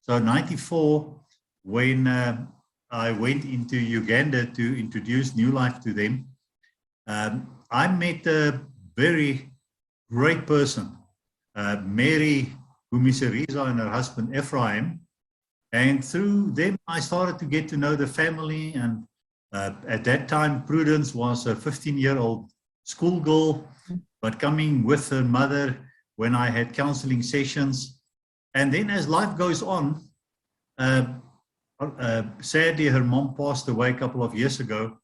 So 94, when I went into Uganda to introduce New Life to them, I met a very great person, Mary Gumiseriza and her husband Ephraim. And through them, I started to get to know the family. And at that time, Prudence was a 15-year-old schoolgirl, but coming with her mother when I had counseling sessions. And then as life goes on, sadly, her mom passed away a couple of years ago,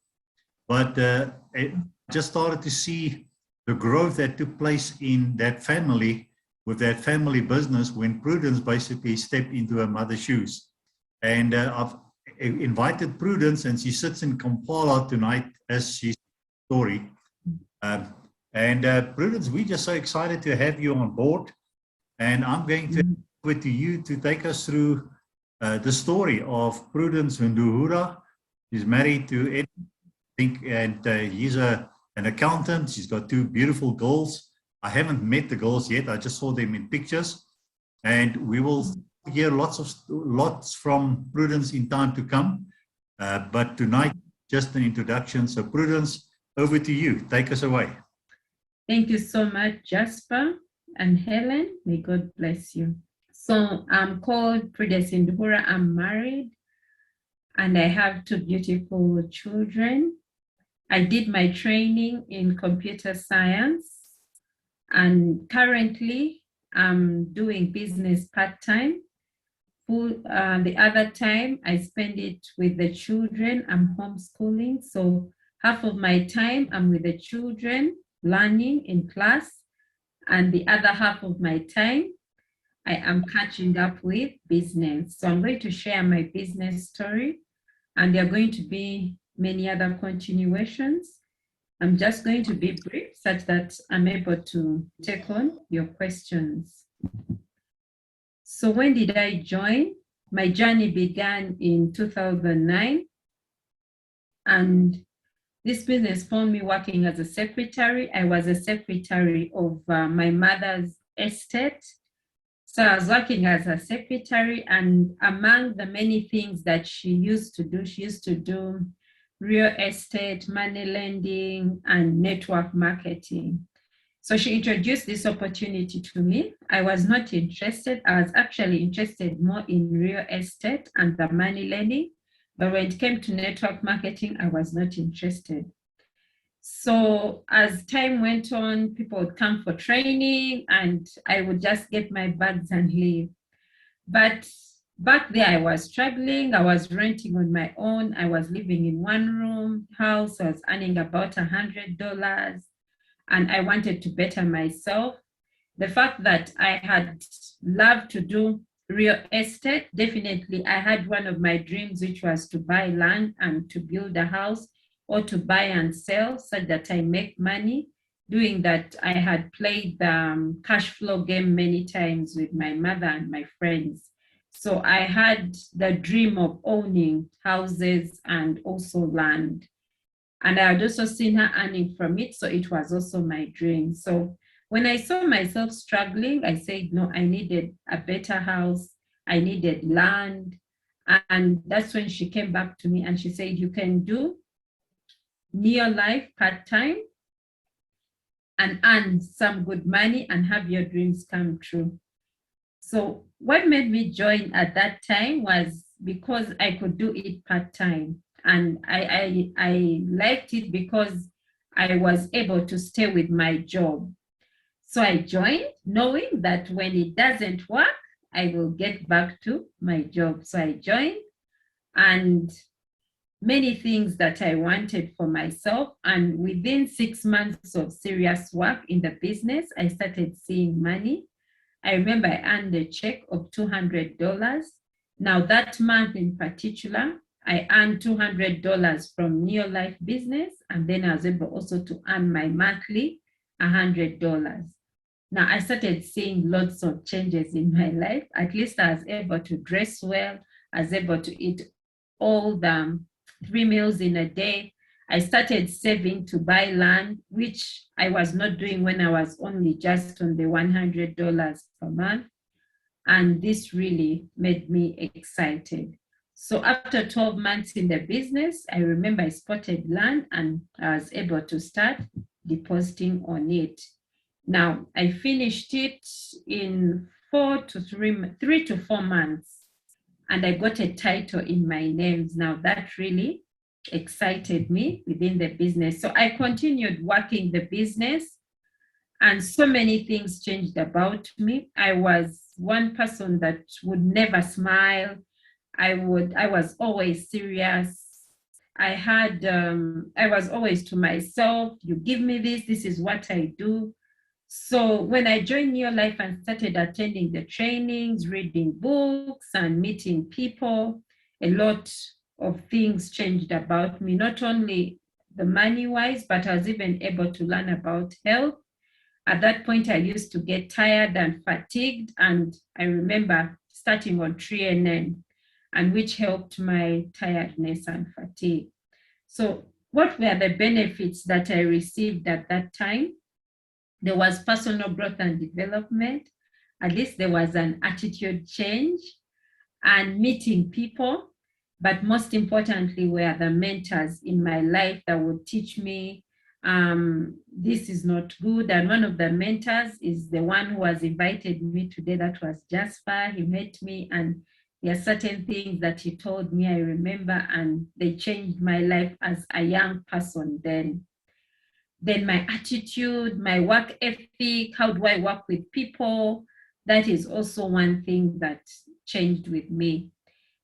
but I just started to see the growth that took place in that family with that family business when Prudence basically stepped into her mother's shoes. And I've invited Prudence, and she sits in Kampala tonight as she's story. Prudence, we're just so excited to have you on board. And I'm going to hand over to you to take us through the story of Prudence Nduhura. She's married to Ed, I think, and he's an accountant. She's got two beautiful girls. I haven't met the girls yet. I just saw them in pictures. And we will hear lots from Prudence in time to come. But tonight, just an introduction. So Prudence, over to you. Take us away. Thank you so much, Jasper and Helen. May God bless you. So I'm called Prudence Nduhura. I'm married and I have two beautiful children. I did my training in computer science, and currently I'm doing business part-time. The other time I spend it with the children. I'm homeschooling. So half of my time I'm with the children learning in class, and the other half of my time I am catching up with business. So I'm going to share my business story, and there are going to be many other continuations. I'm just going to be brief such that I'm able to take on your questions. So when did I join? My journey began in 2009, and this business found me working as a secretary. I was a secretary of my mother's estate. So I was working as a secretary, and among the many things that she used to do real estate, money lending, and network marketing. So she introduced this opportunity to me. I was not interested. I was actually interested more in real estate and the money lending. But when it came to network marketing, I was not interested. So as time went on, people would come for training and I would just get my bags and leave. But back there, I was struggling. I was renting on my own. I was living in one room house. I was earning about $100, and I wanted to better myself. The fact that I had loved to do real estate, definitely I had one of my dreams, which was to buy land and to build a house, or to buy and sell so that I make money. Doing that, I had played the cash flow game many times with my mother and my friends. So I had the dream of owning houses and also land. And I had also seen her earning from it, so it was also my dream. So when I saw myself struggling, I said, no, I needed a better house. I needed land. And that's when she came back to me and she said, you can do near life part-time and earn some good money and have your dreams come true. So what made me join at that time was because I could do it part-time. And I liked it because I was able to stay with my job. So I joined knowing that when it doesn't work, I will get back to my job. So I joined, and many things that I wanted for myself. And within 6 months of serious work in the business, I started seeing money. I remember I earned a check of $200. Now that month in particular, I earned $200 from Neo Life business. And then I was able also to earn my monthly $100. Now I started seeing lots of changes in my life. At least I was able to dress well. I was able to eat all the 3 meals in a day. I started saving to buy land, which I was not doing when I was only just on the $100 per month. And this really made me excited. So after 12 months in the business, I remember I spotted land and I was able to start depositing on it. Now, I finished it in 3 to 4 months, and I got a title in my names. Now, that really excited me within the business. So I continued working the business, and so many things changed about me. I was one person that would never smile. I was always serious. I was always to myself, you give me this is what I do. So when I joined New Life and started attending the trainings, reading books and meeting people, a lot of things changed about me, not only the money-wise, but I was even able to learn about health. At that point, I used to get tired and fatigued, and I remember starting on TNN, and which helped my tiredness and fatigue. So what were the benefits that I received at that time? There was personal growth and development. At least there was an attitude change and meeting people. But most importantly, were the mentors in my life that would teach me this is not good. And one of the mentors is the one who has invited me today. That was Jasper. He met me, and there are certain things that he told me I remember, and they changed my life as a young person then. Then my attitude, my work ethic, how do I work with people? That is also one thing that changed with me.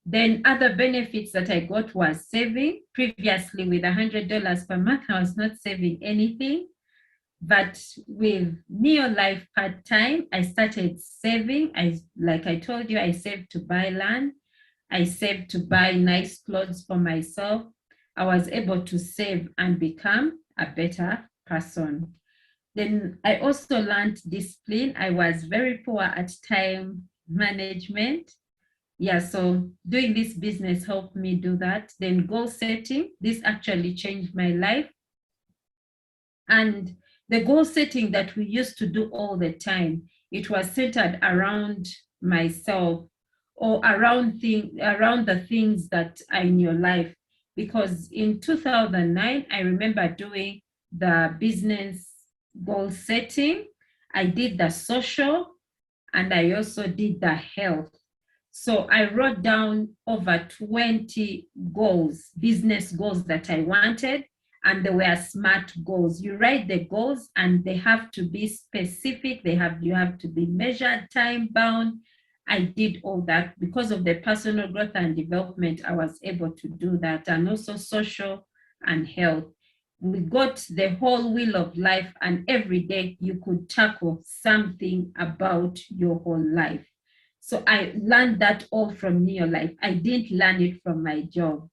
Then other benefits that I got was saving. Previously, with $100 per month, I was not saving anything. But with Neo Life part-time, I started saving. Like I told you, I saved to buy land. I saved to buy nice clothes for myself. I was able to save and become a better person. Then I also learned discipline. I was very poor at time management. Yeah, so doing this business helped me do that. Then goal setting, this actually changed my life. And the goal setting that we used to do all the time, it was centered around myself, or around the things that are in your life. Because in 2009, I remember doing the business goal setting. I did the social, and I also did the health. So I wrote down over 20 goals, business goals that I wanted, and they were SMART goals. You write the goals and they have to be specific. You have to be measured, time bound. I did all that because of the personal growth and development. I was able to do that, and also social and health. We got the whole wheel of life, and every day you could tackle something about your whole life. So I learned that all from Neo Life. I didn't learn it from my job.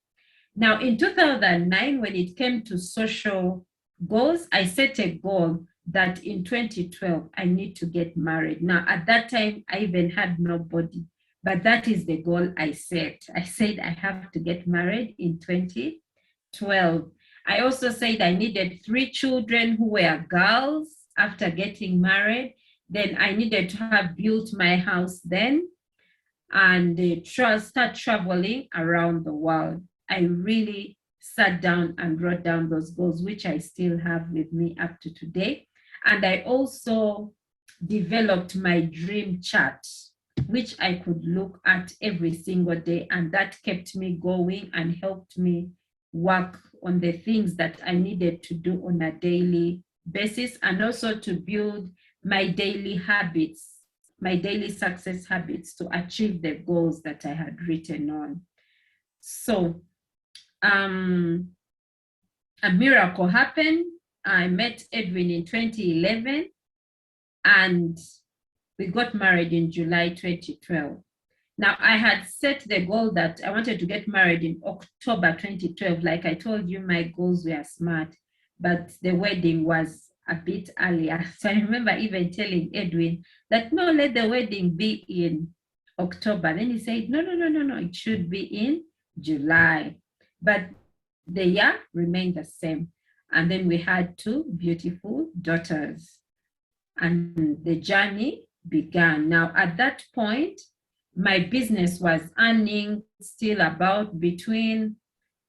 Now, in 2009, when it came to social goals, I set a goal that in 2012, I need to get married. Now, at that time, I even had nobody, but that is the goal I set. I said I have to get married in 2012. I also said I needed 3 children who were girls after getting married. Then I needed to have built my house then, and start traveling around the world. I really sat down and wrote down those goals, which I still have with me up to today. And I also developed my dream chart, which I could look at every single day. And that kept me going and helped me work on the things that I needed to do on a daily basis, and also to build my daily habits, my daily success habits to achieve the goals that I had written on. So a miracle happened. I met Edwin in 2011, and we got married in July 2012. Now, I had set the goal that I wanted to get married in October 2012. Like I told you, my goals were SMART, but the wedding was a bit earlier. So I remember even telling Edwin that, no, let the wedding be in October. Then he said, no, it should be in July. But the year remained the same. And then we had 2 beautiful daughters. And the journey began. Now, at that point, my business was earning still about between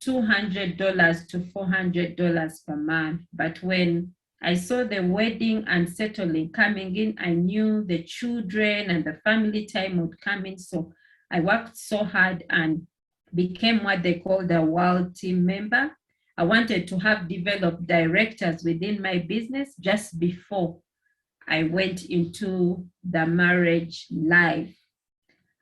$200 to $400 per month. But when I saw the wedding and settling coming in, I knew the children and the family time would come in. So I worked so hard and became what they call the world team member. I wanted to have developed directors within my business just before I went into the marriage life.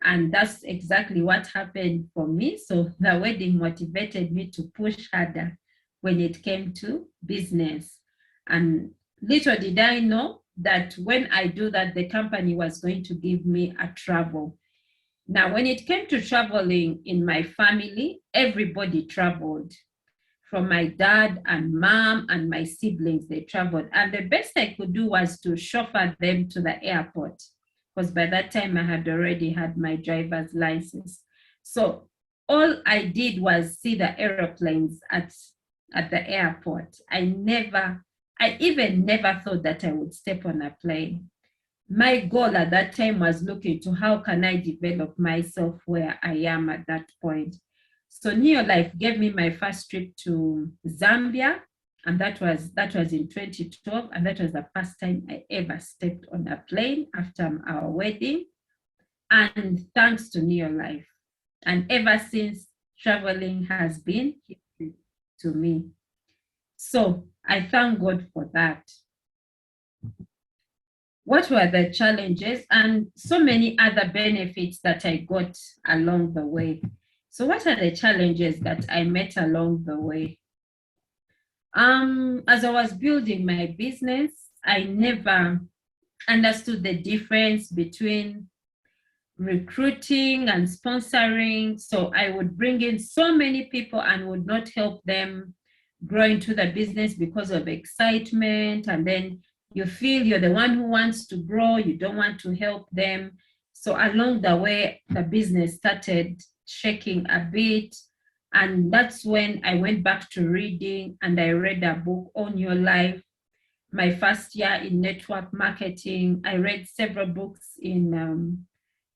And that's exactly what happened for me. So the wedding motivated me to push harder when it came to business. And little did I know that when I do that, the company was going to give me a travel. Now, when it came to traveling in my family, everybody traveled. From my dad and mom and my siblings, they traveled. And the best I could do was to chauffeur them to the airport, because by that time I had already had my driver's license. So all I did was see the airplanes at the airport. I even never thought that I would step on a plane. My goal at that time was looking to how can I develop myself where I am at that point. So Neolife gave me my first trip to Zambia, and that was in 2012, and that was the first time I ever stepped on a plane after our wedding, and thanks to Neolife. And ever since, traveling has been history to me. So I thank God for that. What were the challenges and so many other benefits that I got along the way? So what are the challenges that I met along the way? As I was building my business, I never understood the difference between recruiting and sponsoring. So I would bring in so many people and would not help them grow into the business because of excitement. And then you feel you're the one who wants to grow, you don't want to help them. So along the way, the business started shaking a bit. And that's when I went back to reading, and I read a book on your life. My first year in network marketing, I read several books in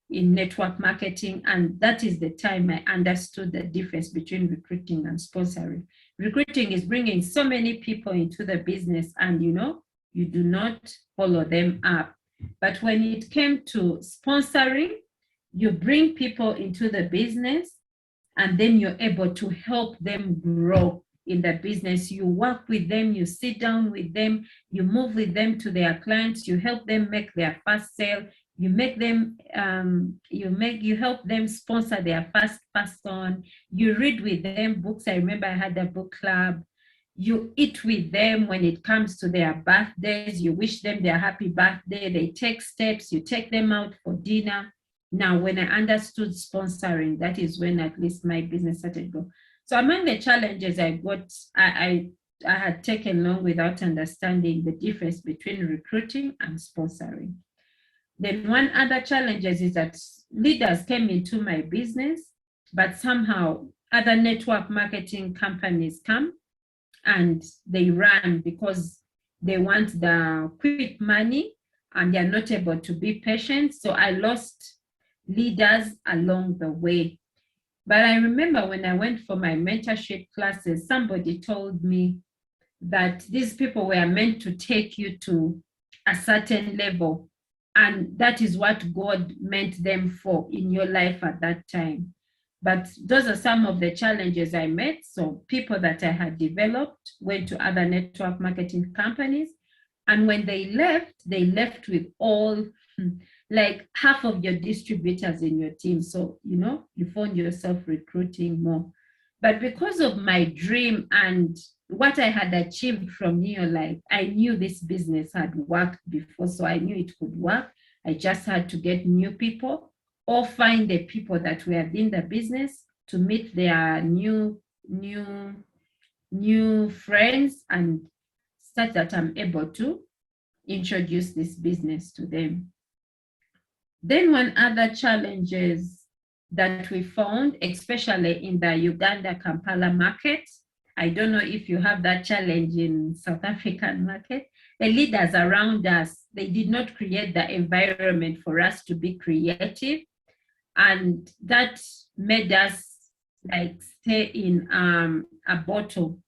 network marketing, and that is the time I understood the difference between recruiting and sponsoring. Recruiting is bringing so many people into the business, and you do not follow them up. But when it came to sponsoring, you bring people into the business, and then you're able to help them grow in the business. You work with them, you sit down with them, you move with them to their clients, you help them make their first sale, you make them, you help them sponsor their first person, you read with them books. I remember I had a book club. You eat with them when it comes to their birthdays, you wish them their happy birthday, they take steps, you take them out for dinner. Now, when I understood sponsoring, that is when at least my business started to go. So among the challenges I got, I had taken long without understanding the difference between recruiting and sponsoring. Then one other challenge is that leaders came into my business, but somehow other network marketing companies come and they run because they want the quick money and they're not able to be patient. So I lost leaders along the way. But I remember when I went for my mentorship classes, somebody told me that these people were meant to take you to a certain level. And that is what God meant them for in your life at that time. But those are some of the challenges I met. So people that I had developed went to other network marketing companies. And when they left with all, like half of your distributors in your team. So, you found yourself recruiting more. But because of my dream and what I had achieved from Neolife, I knew this business had worked before, so I knew it could work. I just had to get new people or find the people that were in the business to meet their new friends and such that I'm able to introduce this business to them. Then one other challenges that we found, especially in the Uganda Kampala market, I don't know if you have that challenge in South African market, the leaders around us, they did not create the environment for us to be creative. And that made us like stay in a bottle,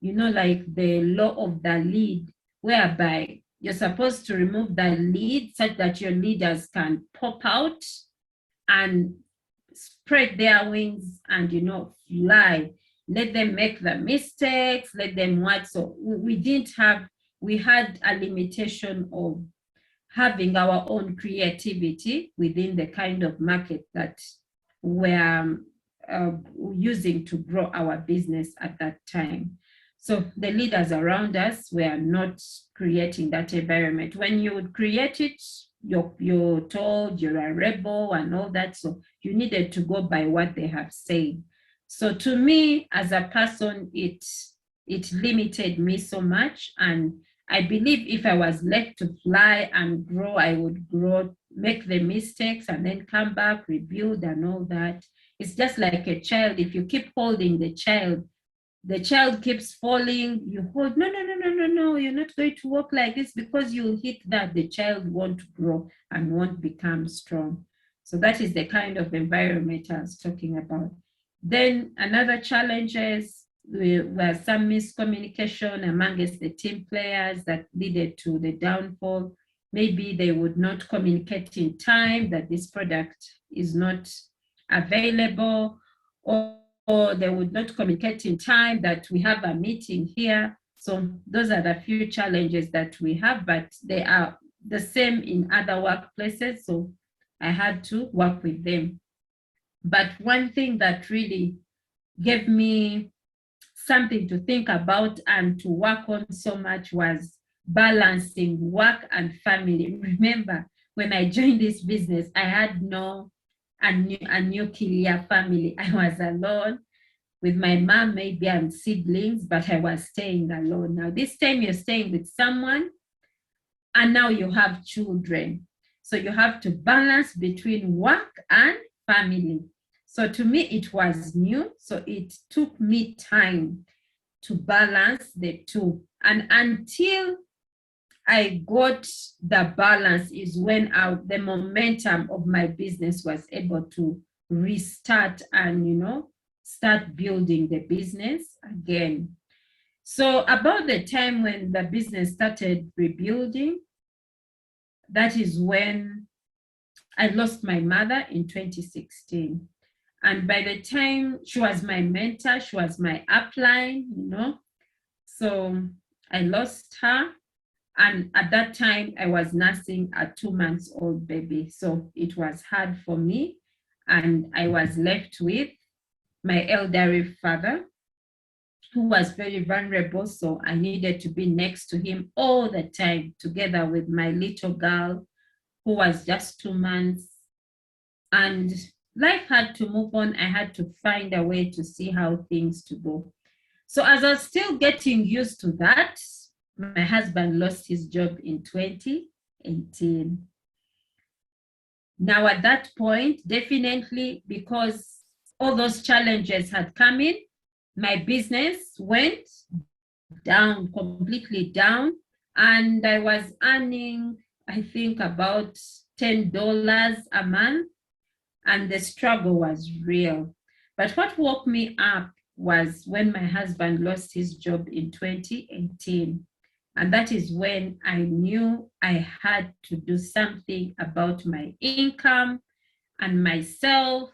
like the law of the lead, whereby you're supposed to remove the lead such that your leaders can pop out and spread their wings and, fly. Let them make the mistakes, let them what. So we had a limitation of having our own creativity within the kind of market that we're using to grow our business at that time. So the leaders around us were not creating that environment. When you would create it, you're told you're a rebel and all that. So you needed to go by what they have said. So to me, as a person, it limited me so much. And I believe if I was left to fly and grow, I would grow, make the mistakes, and then come back, rebuild and all that. It's just like a child. If you keep holding the child keeps falling, you hold, no, you're not going to walk like this, because you'll hit that. The child won't grow and won't become strong. So that is the kind of environment I was talking about. Then another challenges were some miscommunication amongst the team players that leaded to the downfall. Maybe they would not communicate in time that this product is not available, or they would not communicate in time that we have a meeting here. So those are the few challenges that we have, but they are the same in other workplaces. So I had to work with them. But one thing that really gave me something to think about and to work on so much was balancing work and family. Remember, when I joined this business, I had a nuclear family. I was alone with my mom, maybe, and siblings, but I was staying alone. Now, this time you're staying with someone, and now you have children. So you have to balance between work and family. So to me, it was new. So it took me time to balance the two. And until I got the balance is when the momentum of my business was able to restart and, start building the business again. So about the time when the business started rebuilding, that is when I lost my mother in 2016. And by the time, she was my mentor, she was my upline, So I lost her. And at that time, I was nursing a 2-month-old baby. So it was hard for me. And I was left with my elderly father, who was very vulnerable. So I needed to be next to him all the time, together with my little girl, who was just 2 months. And life had to move on. I had to find a way to see how things to go. So as I was still getting used to that, my husband lost his job in 2018. Now at that point, definitely, because all those challenges had come in, my business went down, completely down. And I was earning, I think, about $10 a month. And the struggle was real. But what woke me up was when my husband lost his job in 2018. And that is when I knew I had to do something about my income and myself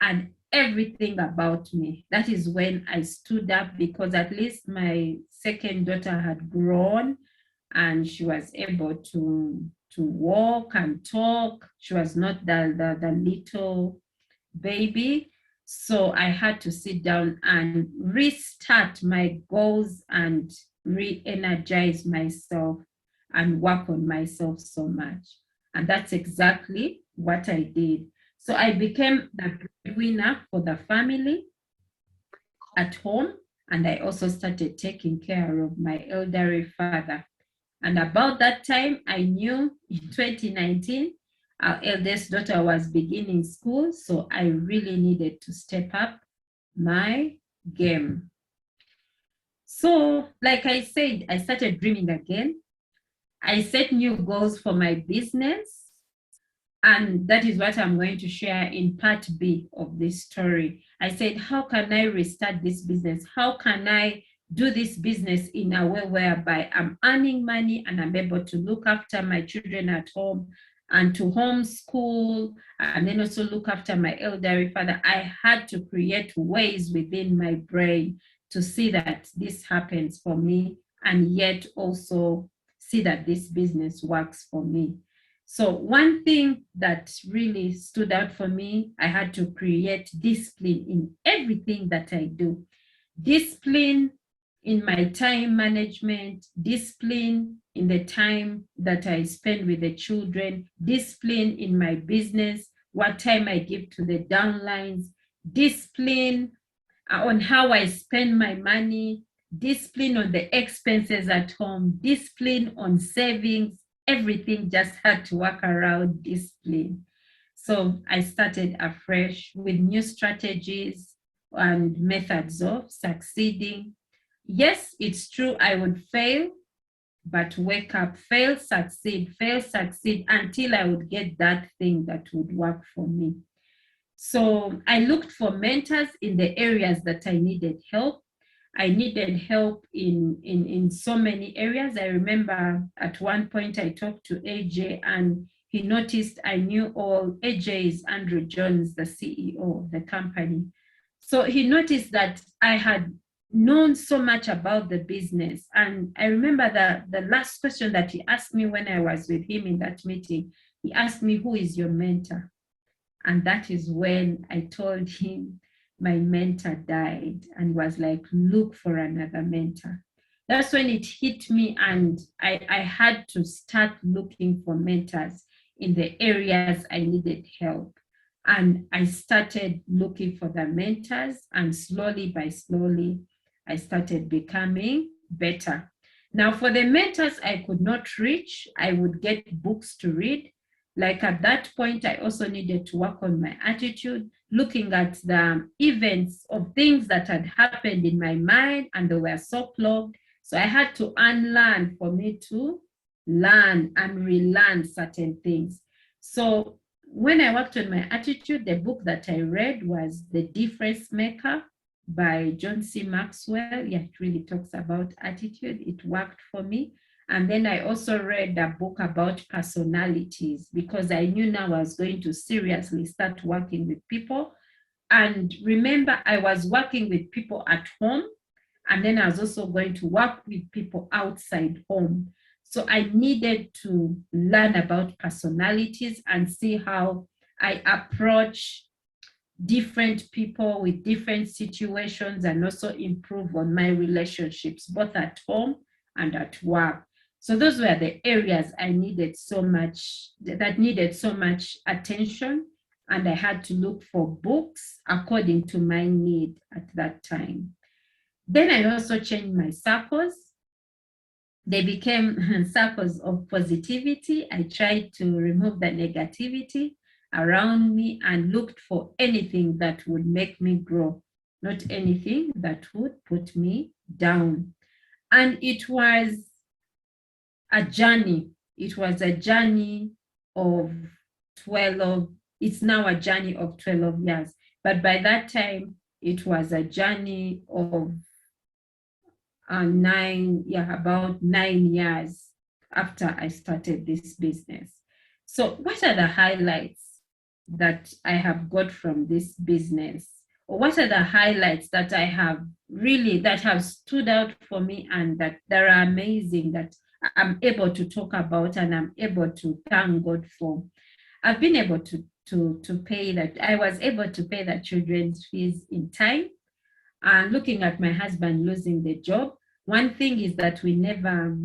and everything about me. That is when I stood up, because at least my second daughter had grown and she was able to walk and talk. She was not the little baby. So I had to sit down and restart my goals and re-energize myself and work on myself so much. And that's exactly what I did. So I became the breadwinner for the family at home. And I also started taking care of my elderly father. And about that time, I knew in 2019, our eldest daughter was beginning school. So I really needed to step up my game. So like I said, I started dreaming again. I set new goals for my business. And that is what I'm going to share in part B of this story. I said, how can I restart this business? How can I do this business in a way whereby I'm earning money and I'm able to look after my children at home and to homeschool and then also look after my elderly father? I had to create ways within my brain to see that this happens for me and yet also see that this business works for me. So one thing that really stood out for me, I had to create discipline in everything that I do. Discipline in my time management, discipline in the time that I spend with the children, discipline in my business, what time I give to the downlines, discipline on how I spend my money, discipline on the expenses at home, discipline on savings. Everything just had to work around discipline. So I started afresh with new strategies and methods of succeeding. Yes, it's true, I would fail, but wake up, fail, succeed until I would get that thing that would work for me. So I looked for mentors in the areas that I needed help. I needed help in so many areas. I remember at one point I talked to AJ and he noticed I knew all. AJ is Andrew Jones, the CEO of the company. So he noticed that I had known so much about the business. And I remember that the last question that he asked me when I was with him in that meeting, he asked me, who is your mentor? And that is when I told him my mentor died and was like, look for another mentor. That's when it hit me and I had to start looking for mentors in the areas I needed help. And I started looking for the mentors and slowly by slowly, I started becoming better. Now for the mentors I could not reach, I would get books to read. Like at that point, I also needed to work on my attitude, looking at the events of things that had happened in my mind and they were so clogged. So I had to unlearn for me to learn and relearn certain things. So when I worked on my attitude, the book that I read was The Difference Maker by John C. Maxwell. Yeah, it really talks about attitude. It worked for me. And then I also read a book about personalities because I knew now I was going to seriously start working with people. And remember, I was working with people at home, and then I was also going to work with people outside home. So I needed to learn about personalities and see how I approach different people with different situations and also improve on my relationships, both at home and at work. So those were the areas I needed so much, that needed so much attention. And I had to look for books according to my need at that time. Then I also changed my circles. They became circles of positivity. I tried to remove the negativity around me and looked for anything that would make me grow, not anything that would put me down. And it was a journey. It was a journey of 12, it's now a journey of 12 years. But by that time, it was a journey of about 9 years after I started this business. So what are the highlights that I have got from this business? Or what are the highlights that I have really, that have stood out for me and that are amazing, that I'm able to talk about and I'm able to thank God for? I've been able to pay that. I was able to pay the children's fees in time. And looking at my husband losing the job, one thing is that we never,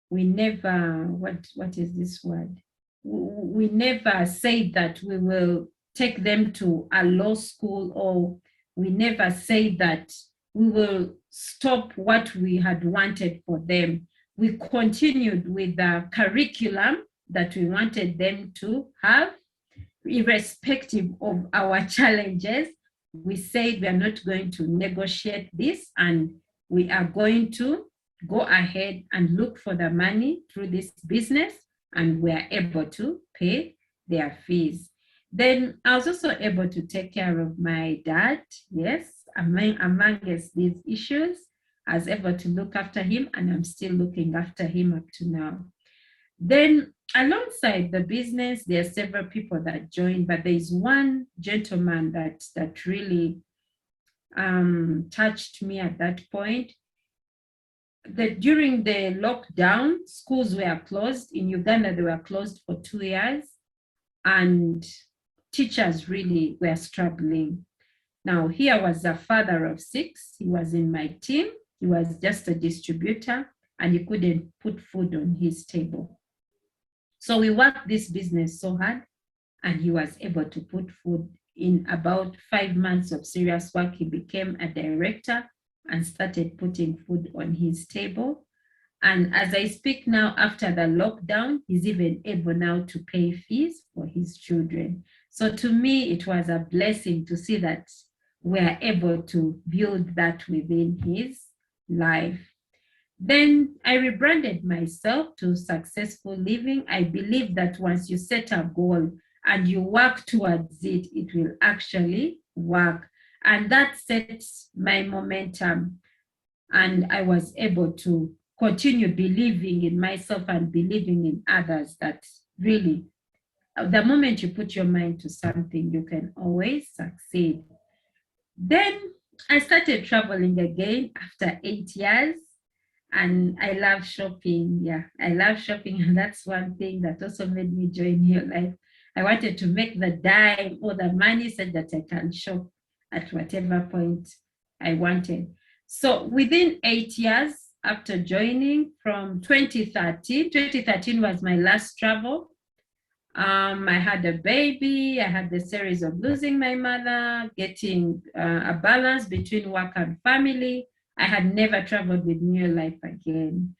what is this word? We never say that we will take them to a law school, or we never say that we will stop what we had wanted for them. We continued with the curriculum that we wanted them to have, irrespective of our challenges. We said we are not going to negotiate this and we are going to go ahead and look for the money through this business, and were able to pay their fees. Then I was also able to take care of my dad. Yes, amongst these issues, I was able to look after him, and I'm still looking after him up to now. Then alongside the business, there are several people that joined, but there is one gentleman that really touched me at that point. During the lockdown, schools were closed. In Uganda, they were closed for 2 years, and teachers really were struggling. Now, here was a father of 6. He was in my team. He was just a distributor, and he couldn't put food on his table. So we worked this business so hard, and he was able to put food. In about 5 months of serious work, he became a director and started putting food on his table. And as I speak now, after the lockdown, he's even able now to pay fees for his children. So to me, it was a blessing to see that we're able to build that within his life. Then I rebranded myself to Successful Living. I believe that once you set a goal and you work towards it, it will actually work. And that sets my momentum. And I was able to continue believing in myself and believing in others that really, the moment you put your mind to something, you can always succeed. Then I started traveling again after 8 years. And I love shopping. Yeah, I love shopping. And that's one thing that also made me join New Life. I wanted to make the dime or the money so that I can shop at whatever point I wanted. So within 8 years after joining, from 2013 was my last travel. I had a baby. I had the series of losing my mother, getting a balance between work and family. I had never traveled with New Life again.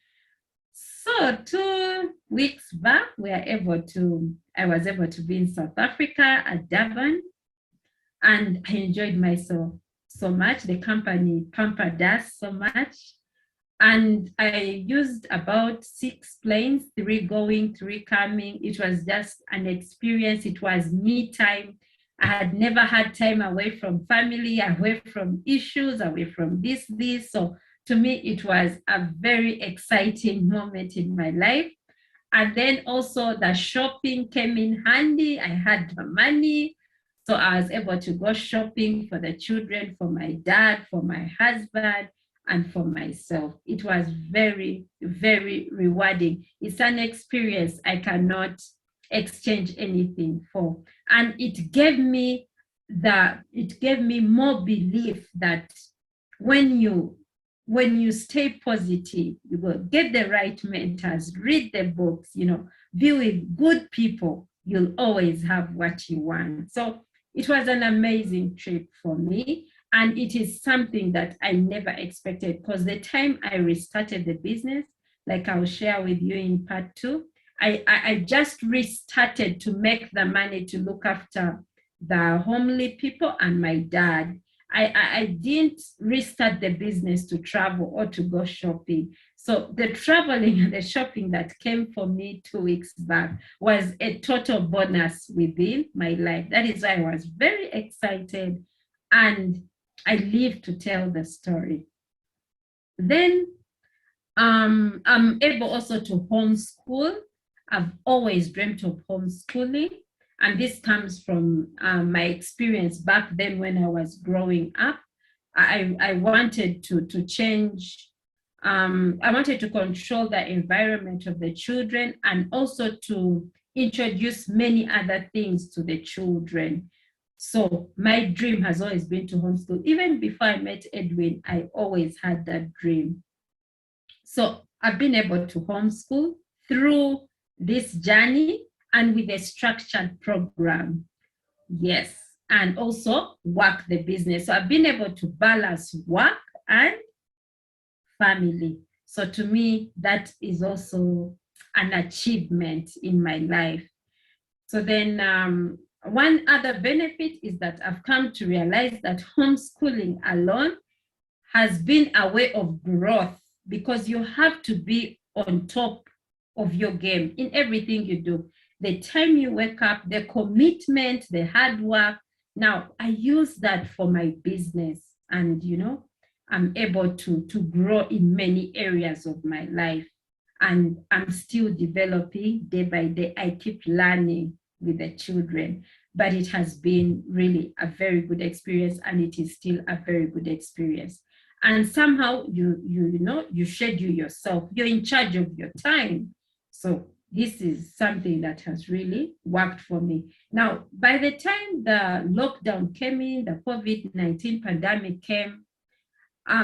So 2 weeks back, I was able to be in South Africa at Durban, and I enjoyed myself so much. The company pampered us so much. And I used about 6 planes, 3 going, 3 coming. It was just an experience. It was me time. I had never had time away from family, away from issues, away from this. So to me, it was a very exciting moment in my life. And then also the shopping came in handy. I had the money. So I was able to go shopping for the children, for my dad, for my husband, and for myself. It was very, very rewarding. It's an experience I cannot exchange anything for. And it gave me more belief that when you stay positive, you will get the right mentors, read the books, be with good people, you'll always have what you want. So it was an amazing trip for me. And it is something that I never expected, because the time I restarted the business, like I'll share with you in part 2, I just restarted to make the money to look after the homely people and my dad. I didn't restart the business to travel or to go shopping. So the traveling and the shopping that came for me 2 weeks back was a total bonus within my life. That is why I was very excited, and I live to tell the story. Then I'm able also to homeschool. I've always dreamt of homeschooling. And this comes from my experience back then when I was growing up. I wanted to change. I wanted to control the environment of the children, and also to introduce many other things to the children. So my dream has always been to homeschool. Even before I met Edwin, I always had that dream. So I've been able to homeschool through this journey, and with a structured program. Yes, and also work the business. So I've been able to balance work and family. So to me, that is also an achievement in my life. So then one other benefit is that I've come to realize that homeschooling alone has been a way of growth because you have to be on top of your game in everything you do. The time you wake up, the commitment, the hard work. Now, I use that for my business, and I'm able to grow in many areas of my life, and I'm still developing day by day. I keep learning with the children, but it has been really a very good experience, and it is still a very good experience. And somehow you schedule yourself. You're in charge of your time. So this is something that has really worked for me. Now, by the time the lockdown came in, the COVID-19 pandemic came,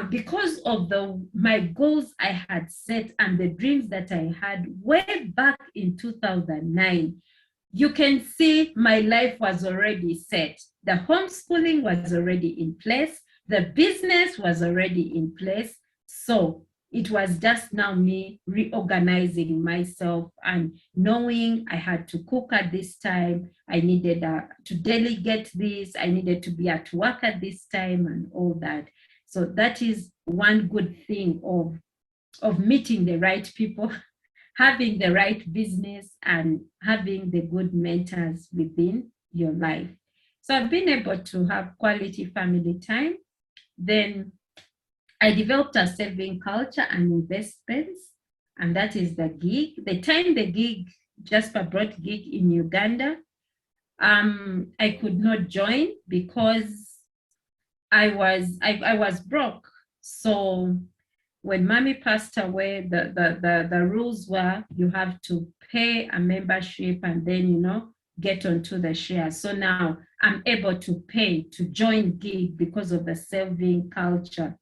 because of my goals I had set and the dreams that I had way back in 2009, you can see my life was already set. The homeschooling was already in place. The business was already in place. So it was just now me reorganizing myself and knowing I had to cook at this time. I needed to delegate this. I needed to be at work at this time and all that. So that is one good thing of meeting the right people, having the right business, and having the good mentors within your life. So I've been able to have quality family time. Then I developed a saving culture and investments, and that is the gig. The time the gig, Jasper brought gig in Uganda, I could not join because I was broke. So when mommy passed away, the rules were you have to pay a membership and then, get onto the share. So now I'm able to pay to join gig because of the saving culture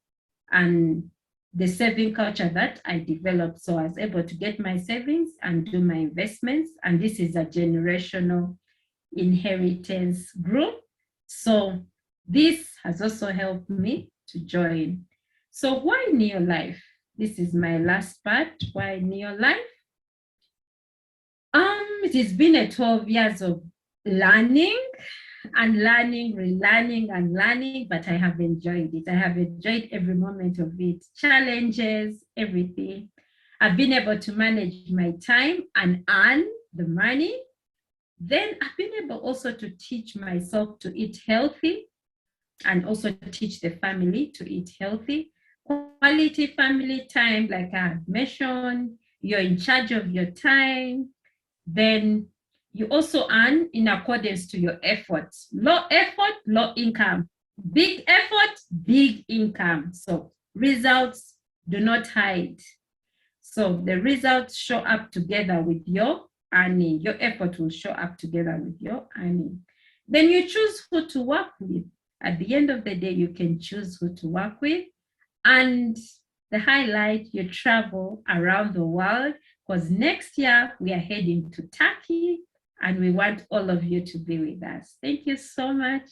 and the saving culture that I developed. So I was able to get my savings and do my investments. And this is a generational inheritance group. So this has also helped me to join. So why Neolife? This is my last part. Why Neolife? It has been a 12 years of learning and learning, relearning and learning, but I have enjoyed it. I have enjoyed every moment of it, challenges, everything. I've been able to manage my time and earn the money. Then I've been able also to teach myself to eat healthy and also teach the family to eat healthy. Quality family time, like I mentioned, you're in charge of your time. Then you also earn in accordance to your efforts. Low effort, low income. Big effort, big income. So results do not hide. So the results show up together with your earning. Your effort will show up together with your earning. Then you choose who to work with. At the end of the day, you can choose who to work with. And the highlight, you travel around the world, because next year we are heading to Turkey and we want all of you to be with us. Thank you so much.